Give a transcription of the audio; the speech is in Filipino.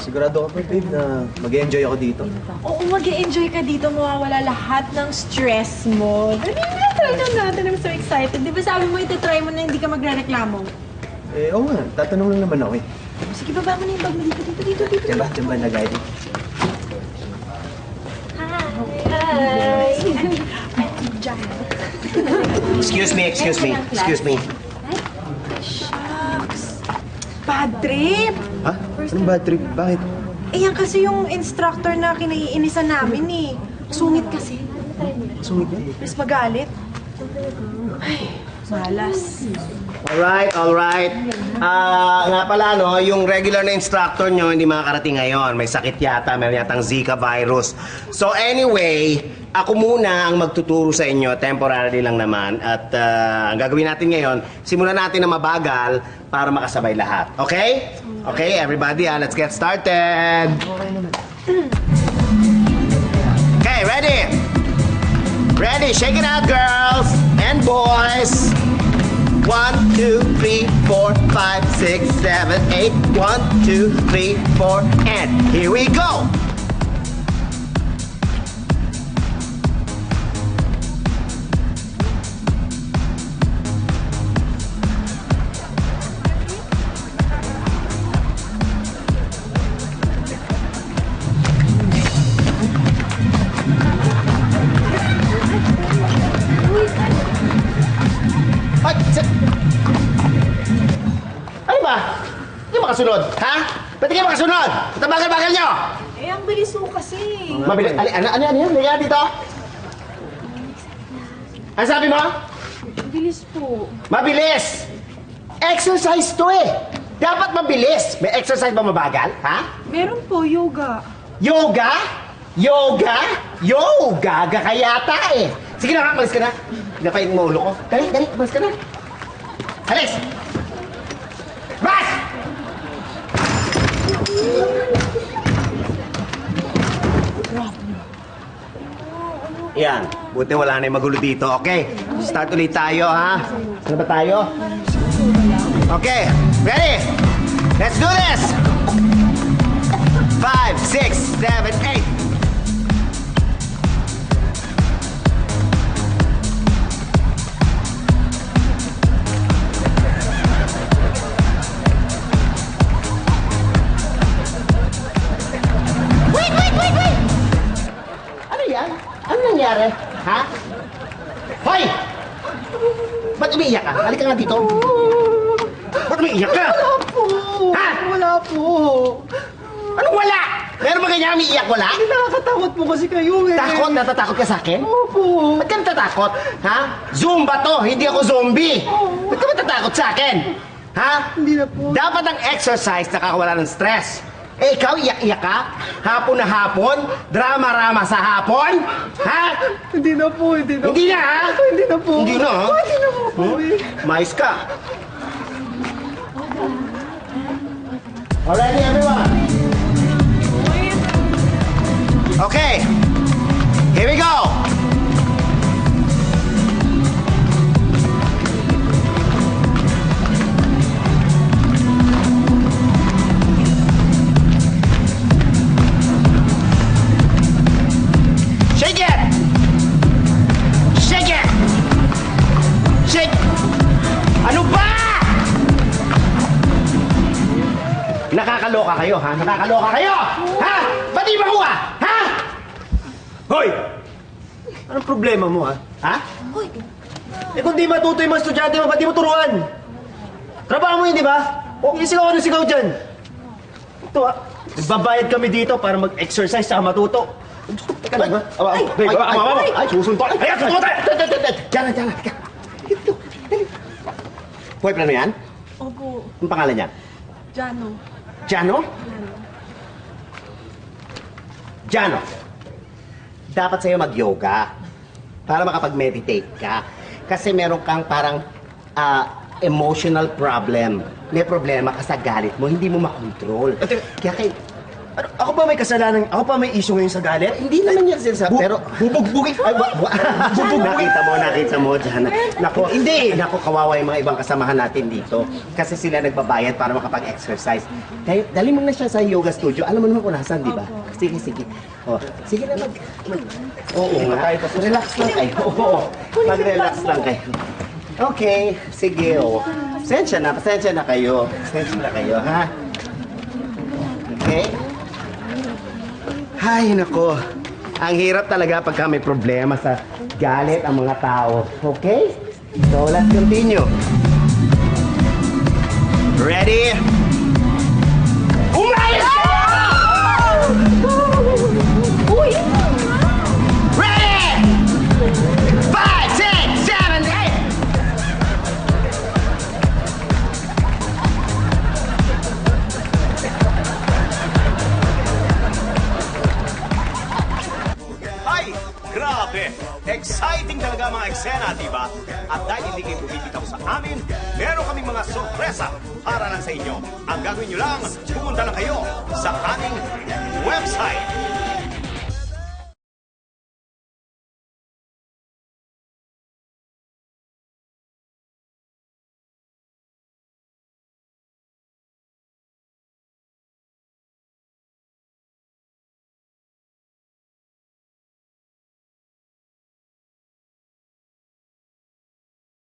Sigurado ka ba, babe, na mag-e-enjoy ako dito? Oo, mag-e-enjoy ka dito. Mawawala lahat ng stress mo. Dali na, try na natin. I'm so excited. Di ba sabi mo, iti-try mo na hindi ka magre-reklamo? Oo nga. Tatanong lang naman ako eh. Sige, baba mo na yung bag mo dito. Dito. Diyan ba nag-ID? Hi! Diyan. Excuse me. Shucks. Bad trip. Ha? Anong bad trip? Bakit? Eh, yan kasi yung instructor na kinaiinisan namin eh. Sungit kasi. Sungit yan? Mas magalit. Ay, malas. Alright. Nga pala, no, yung regular na instructor nyo hindi makakarating ngayon. May sakit yata, meron yatang Zika virus. So anyway, ako muna ang magtuturo sa inyo, temporarily lang naman. At ang gagawin natin ngayon, simulan natin na mabagal para makasabay lahat. Okay? Okay, everybody, let's get started. Okay, ready? Ready, shake it out, girls and boys. 1, 2, 3, 4, 5, 6, 7, 8. 1, 2, 3, 4, and here we go. Ano ba? Hindi makasunod, ha? Ba't hindi makasunod? Ba't ang bagal-bagal nyo? Eh, ang bilis mo kasi. Mabilis. Ano yan? Liga dito. Ano sabi mo? Ang bilis po. Mabilis! Exercise to eh. Dapat mabilis. May exercise ba mabagal, ha? Meron po, yoga. Yoga? Yoga ka yata eh. Sige na, malis ka na. Napain mo ulo ko. Dali, malis ka na. Alis! Bas! Yan. Buti wala na yung magulo dito. Okay. Start ulit tayo, ha? Ano ba tayo? Okay. Ready? Let's do this! 5, 6, 7, 8. Ano nangyari? Ha? Hoy! Ba't umiiyak ka? Halika nga dito. Ba't umiiyak ka? Wala po. Ha? Wala po. Anong wala? Meron ba ganyan umiiyak? Wala? Nakakatakot po kasi kayo eh. Takot? Natatakot ka sa akin? Opo. Ba't ka natatakot? Ha? Zumba to, hindi ako zombie. Ba't ka natatakot sa akin? Ha? Hindi na po. Dapat ang exercise nakakawala ng stress. Eh, ikaw, iyak-iyak ka? Hapon na hapon? Drama-rama sa hapon? Ha? Hindi na po, hindi na. Hindi na, ha? Hindi na po. Hindi na, ha? Hindi na po eh. Mais ka. Alrighty, everyone? Okay. Here we go. Shake it! Shake it! Shake! Ano ba? Nakakaloka kayo, ha? Nakakaloka kayo! Ha? Ba't di makuha? Ha? Hoy! Anong problema mo, ha? Ha? Eh kung di matuto yung mga estudyante mo, ba't di mo turuan? Trabaho mo yun, di ba? Huwag isigaw ano sigaw dyan. Ito, ha? Nagbabayad kami dito para mag-exercise sa matuto. Teka lang, ha? Ay, susuntok. Ay, susuntok tayo! Diyan lang. Dito, dali. Boyfriend mo yan? Opo. Anong pangalan niya? Jano. Jano? Jano, dapat sa'yo mag-yoga para makapag-meditate ka. Kasi meron kang parang emotional problem. May problema ka sa galit mo, hindi mo makontrol. Kaya kay... Ano, ako ba may kasalanan? Ako pa may issue ngayon sa galit? Hindi naman yan sinasabi, pero... Bubugbugin! Ay, Nakita mo dyan. Nako, hindi! Nako, kawawa yung mga ibang kasamahan natin dito. Kasi sila nagbabayad para makapag-exercise. Kaya, dali mo na siya sa yoga studio. Alam mo naman kung nasan, di ba? Sige, sige. Oh, sige na Oo nga. Relax lang kayo. Oo, mag-relax lang kayo. Okay, sige, oh. Pasensya na kayo. Pasensya na kayo, ha? Okay? Ay, nako. Ang hirap talaga pagka may problema sa galit ang mga tao. Okay? So, let's continue. Ready? Umayos ka! Uy! Ready? 5, 6, 7, 8! Ay, grabe! Exciting talaga mga eksena, di ba? At dahil hindi kayo bumibitaw sa amin, meron kaming mga sorpresa para lang sa inyo. Ang gagawin nyo lang, pumunta lang kayo sa aming website.